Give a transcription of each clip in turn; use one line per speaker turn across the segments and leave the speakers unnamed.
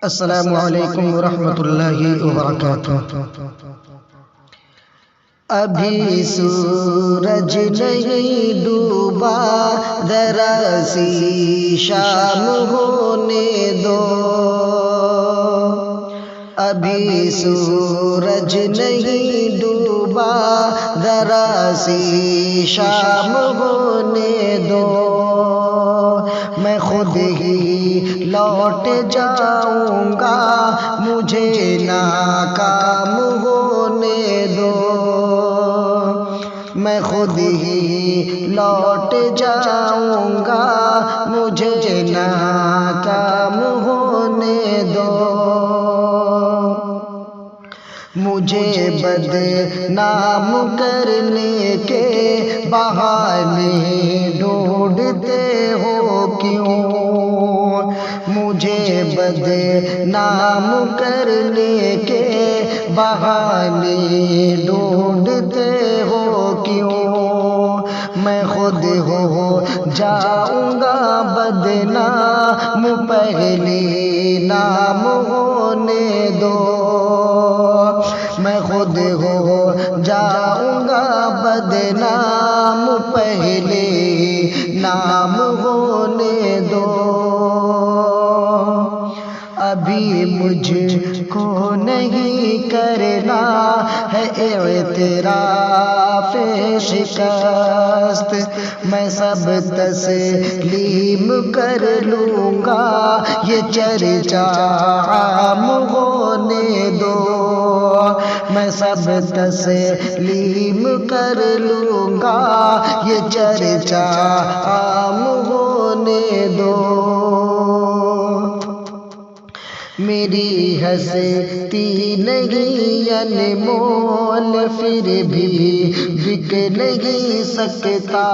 السلام علیکم ورحمۃ اللہ وبرکاتہ۔ ابھی سورج نہیں ڈوبا، ذرا سی شام ہونے دو۔ ابھی سورج نہیں ڈوبا، ذرا سی شام ہونے دو۔ میں خود ہی لوٹ جاؤں گا، مجھے ناکام ہونے دو۔ میں خود ہی لوٹ جاؤں گا، مجھے ناکام ہونے دو۔ مجھے بدنام کرنے کے بہانے ڈھونڈتے ہو کیوں؟ مجھے بدنام کرنے کے بہانے ڈھونڈتے ہو کیوں؟ میں خود ہو جاؤں گا بدنام، پہلے نام ہونے دو۔ میں خود ہو جاؤں گا بدنام، پہلے نام ہونے دو۔ ابھی مجھ کو نہیں کرنا ہے اعتراف شکست، میں سب تسلیم کر لوں گا، یہ چرچا عام ہونے دو۔ میں سب تسلیم کر لوں گا، یہ چرچا عام ہونے دو۔ میری ہستی نہیں انمول، پھر بھی بک نہیں سکتا۔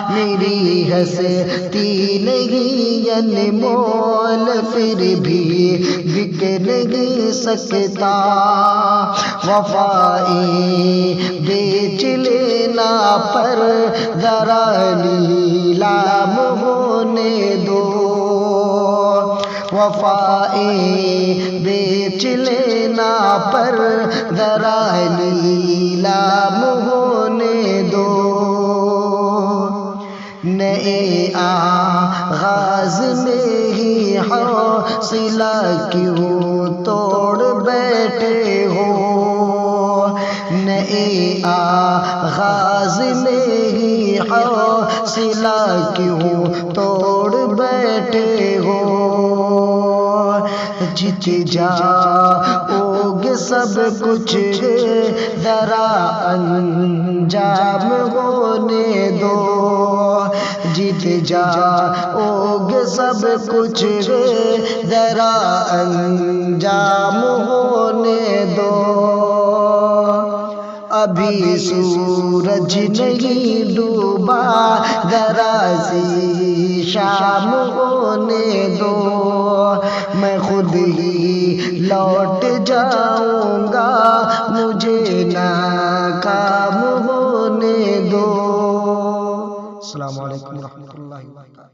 میری ہستی نہیں انمول، پھر بھی بک نہیں سکتا۔ وفائیں بیچ لینا پر ذرا نیلام ہونے دو۔ وفائیں بیچ لینا پر ذرا نیلام ہونے دو۔ نئے آغاز میں ہی حوصلہ کیوں توڑ بیٹھے ہو؟ نئے آغاز میں ہی حوصلہ کیوں توڑ بیٹھے ہو؟ جیت جاؤ گے سب کچھ، ذرا انجام ہونے دو۔ جیت جاؤ گے سب کچھ، ذرا انجام ہونے دو۔ ابھی سورج نہیں ڈوبا، ذرا سی شام ہونے دو۔ میں خود ہی لوٹ جاؤں گا، مجھے ناکام ہونے دو۔ السلام علیکم ورحمۃ اللہ وبرکاتہ۔